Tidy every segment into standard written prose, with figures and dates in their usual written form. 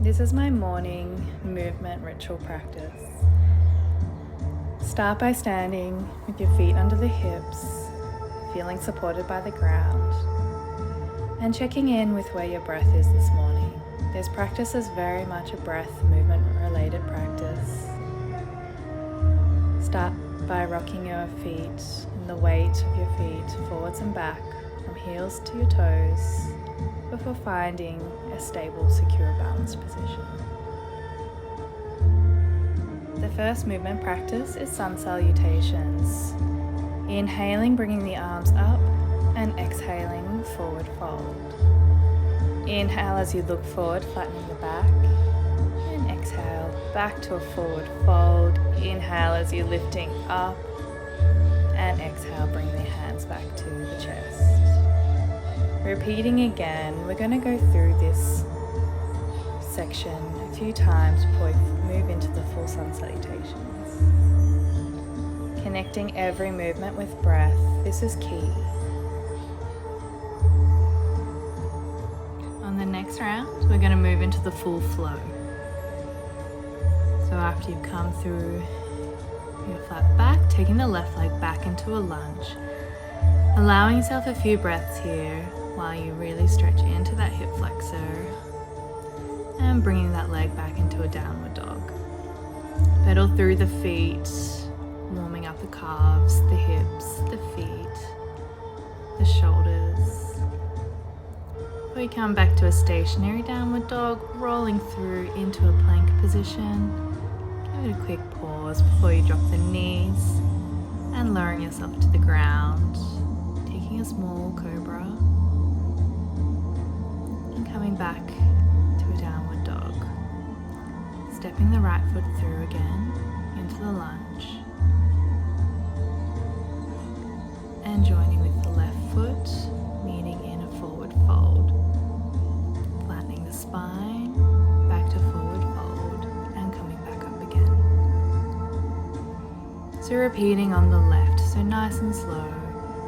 This is my morning movement ritual practice. Start by standing with your feet under the hips, feeling supported by the ground, and checking in with where your breath is this morning. This practice is very much a breath movement related practice. Start by rocking your feet and the weight of your feet forwards and back from heels to your toes before finding a stable, secure, balanced position. The first movement practice is sun salutations. Inhaling, bringing the arms up, and exhaling, forward fold. Inhale as you look forward, flattening the back, and exhale back to a forward fold. Inhale as you're lifting up, and exhale, bring the hands back to the chest. Repeating again, we're going to go through this section a few times before we move into the full sun salutations. Connecting every movement with breath, this is key. On the next round, we're going to move into the full flow. So after you've come through your flat back, taking the left leg back into a lunge, allowing yourself a few breaths here while you really stretch into that hip flexor and bringing that leg back into a downward dog. Pedal through the feet, warming up the calves, the hips, the feet, the shoulders. Before you come back to a stationary downward dog, rolling through into a plank position. Give it a quick pause before you drop the knees and lowering yourself to the ground, taking a small cobra and coming back to a downward dog. Stepping the right foot through again into the lunge and joining with the left foot, meeting in a forward fold. Flattening the spine, back to forward fold and coming back up again. So repeating on the left, so nice and slow,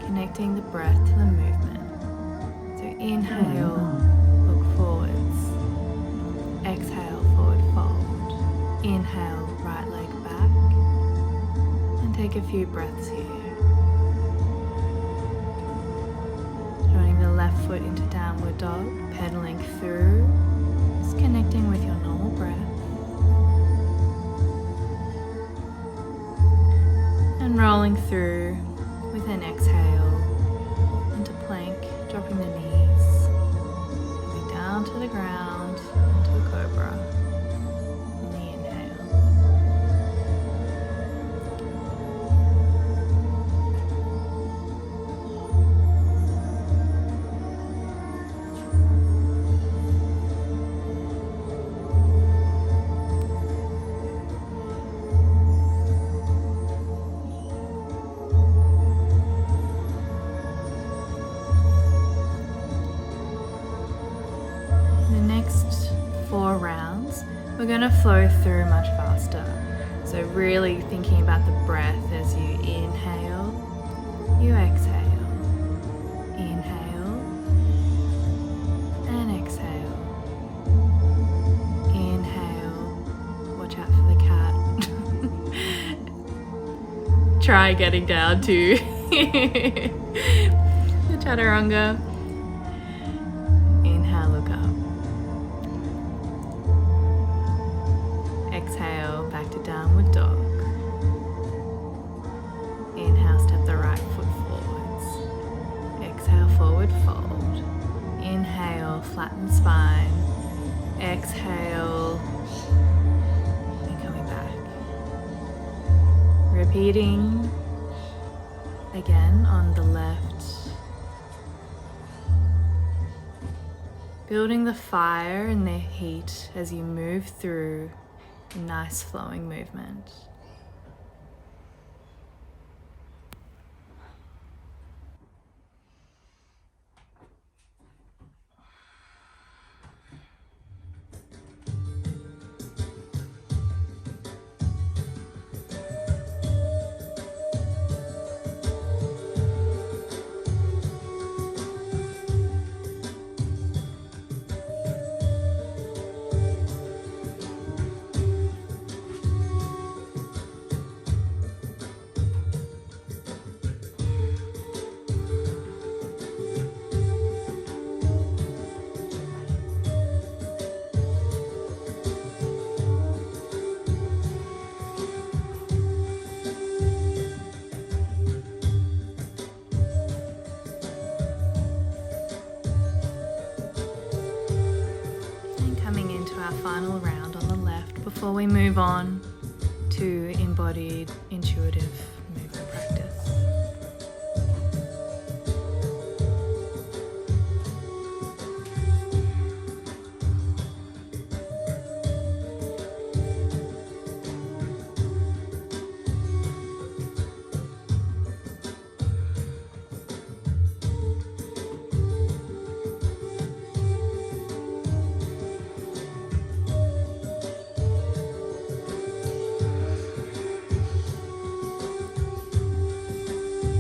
connecting the breath to the movement. So inhale, look forwards. Exhale, forward fold. Inhale, right leg back. And take a few breaths here. Joining the left foot into downward dog, pedaling through, just connecting with your normal breath. And rolling through with an exhale into plank, dropping the knees, coming down to the ground, into a cobra, on the inhale. We're going to flow through much faster. So really thinking about the breath as you inhale, you exhale. Inhale and exhale. Inhale. Watch out for the cat. Try getting down to the chaturanga. Inhale, look up. Exhale, back to downward dog. Inhale, step the right foot forwards. Exhale, forward fold. Inhale, flatten spine. Exhale, and coming back. Repeating again on the left. Building the fire and the heat as you move through a nice flowing movement. our final round on the left before we move on to embodied intuitive movement practice.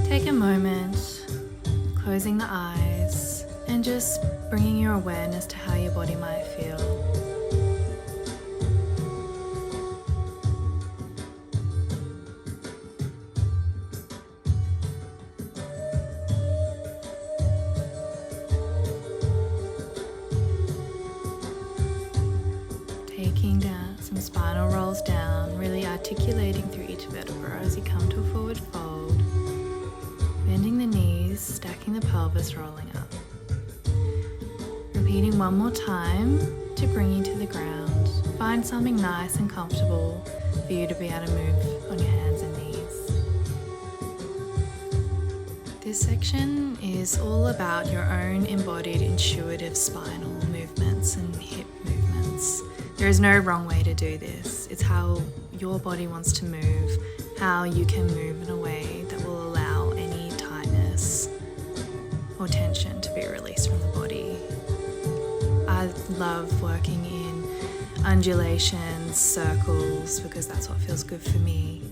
Take a moment, closing the eyes, and just bringing your awareness to how your body might feel. Taking down some spinal rolls down, really articulating through each vertebra as you come to a forward fold. Bending the knees, stacking the pelvis, rolling up. Repeating one more time to bring you to the ground. Find something nice and comfortable for you to be able to move on your hands and knees. This section is all about your own embodied intuitive spinal movements and hip movements. There is no wrong way to do this. It's how your body wants to move, how you can move in a way that will allow any tightness or tension to be released from the body. I love working in undulations, circles, because that's what feels good for me.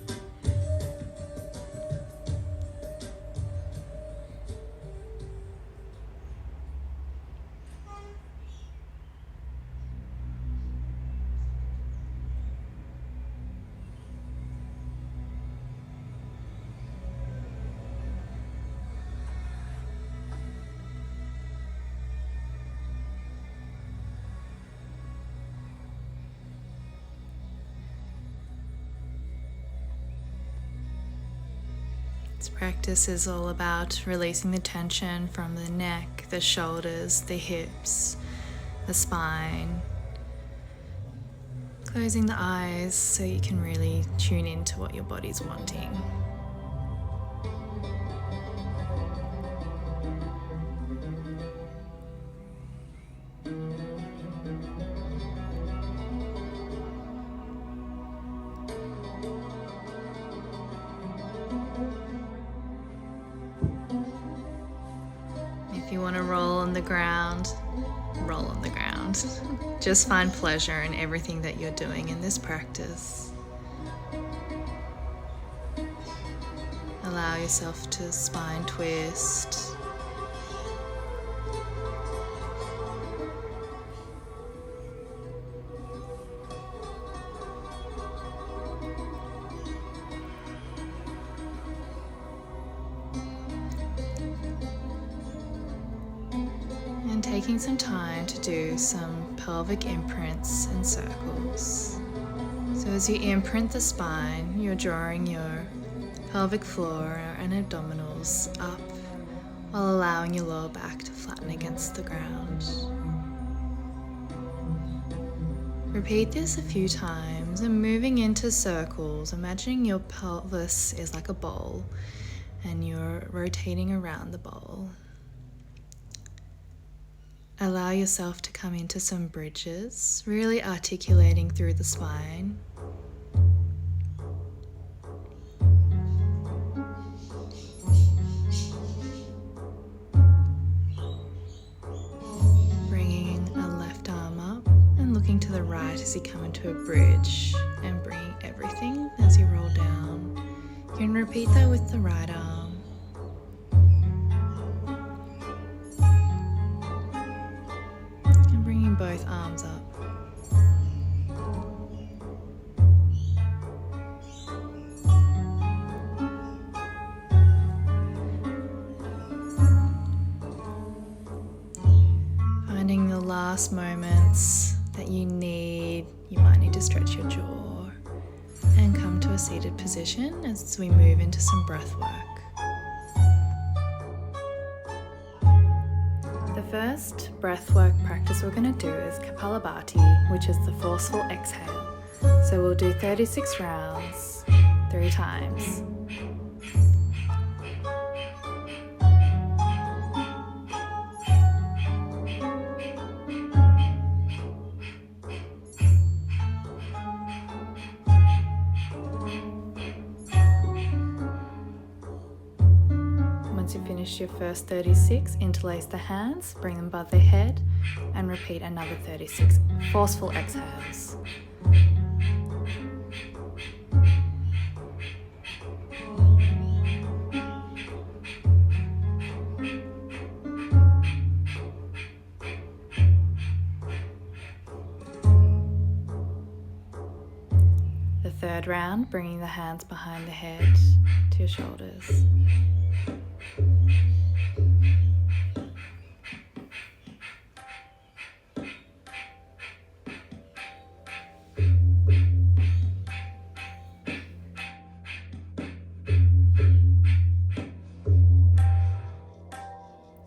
This practice is all about releasing the tension from the neck, the shoulders, the hips, the spine. Closing the eyes so you can really tune into what your body's wanting. If you want to roll on the ground, roll on the ground. Just find pleasure in everything that you're doing in this practice. Allow yourself to spine twist. And taking some time to do some pelvic imprints and circles. So as you imprint the spine, you're drawing your pelvic floor and abdominals up while allowing your lower back to flatten against the ground. Repeat this a few times and moving into circles, imagining your pelvis is like a bowl and you're rotating around the bowl. Allow yourself to come into some bridges, really articulating through the spine. Bringing a left arm up and looking to the right as you come into a bridge and bringing everything as you roll down. You can repeat that with the right arm. Both arms up. Finding the last moments that you might need to stretch your jaw and come to a seated position as we move into some breath work. The first breathwork practice we're going to do is Kapalabhati, which is the forceful exhale. So we'll do 36 rounds, 3 times. Once you finish your first 36, interlace the hands, bring them above the head, and repeat another 36 forceful exhales. The third round, bringing the hands behind the head to your shoulders.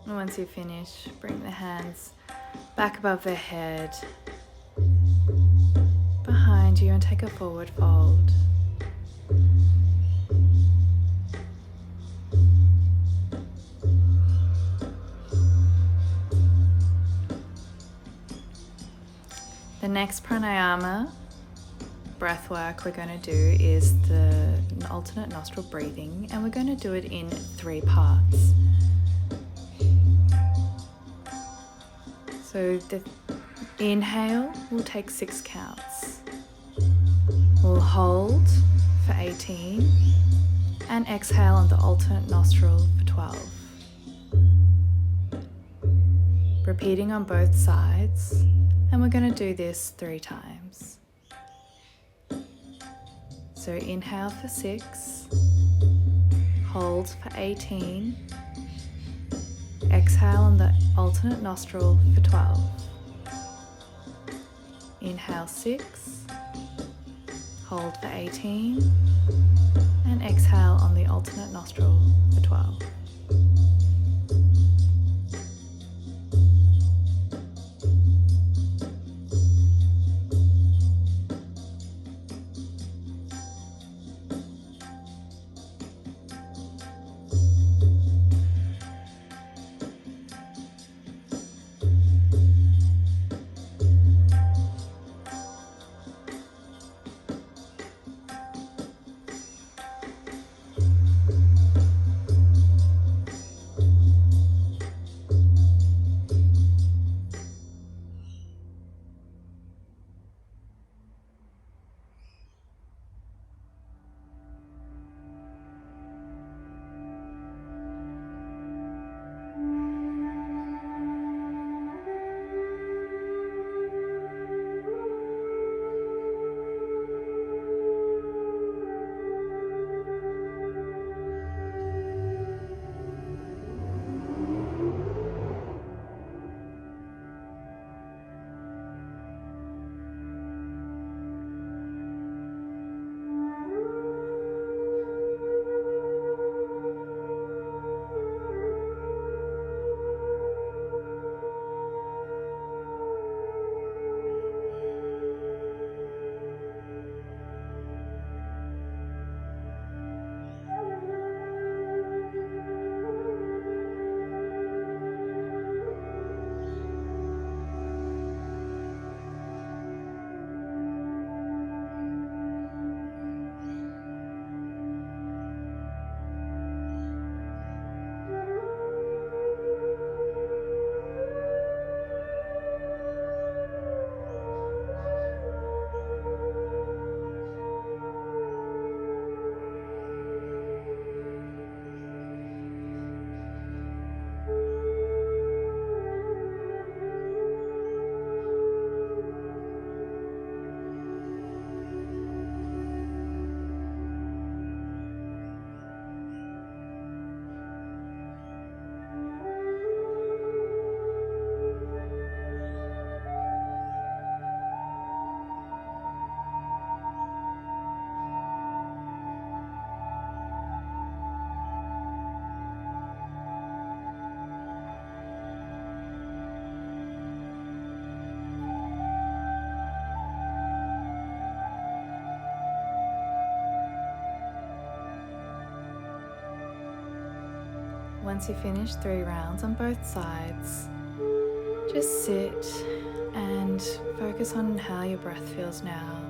And once you finish, bring the hands back above the head, behind you, and take a forward fold. The next pranayama breath work we're going to do is the alternate nostril breathing, and we're going to do it in 3 parts. So the inhale will take 6 counts. We'll hold for 18 and exhale on the alternate nostril for 12. Repeating on both sides, and we're going to do this 3 times. So inhale for 6, hold for 18, exhale on the alternate nostril for 12. Inhale 6, hold for 18, and exhale on the alternate nostril for 12. once you finish 3 rounds on both sides, just sit and focus on how your breath feels now,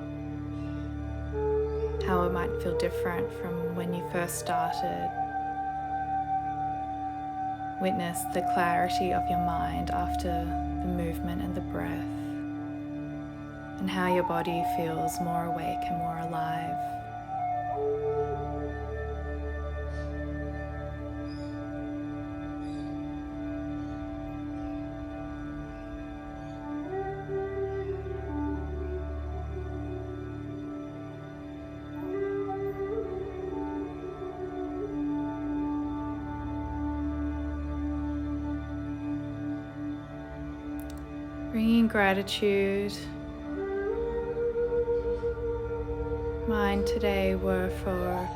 how it might feel different from when you first started. Witness the clarity of your mind after the movement and the breath, and how your body feels more awake and more alive. Bringing gratitude. Mine today were for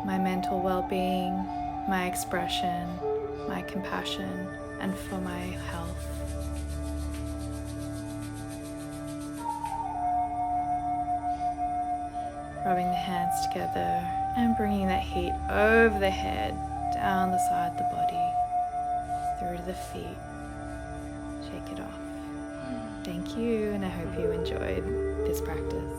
my mental well-being, my expression, my compassion, and for my health. Rubbing the hands together and bringing that heat over the head, down the side of the body, through to the feet. Shake it off. Thank you, and I hope you enjoyed this practice.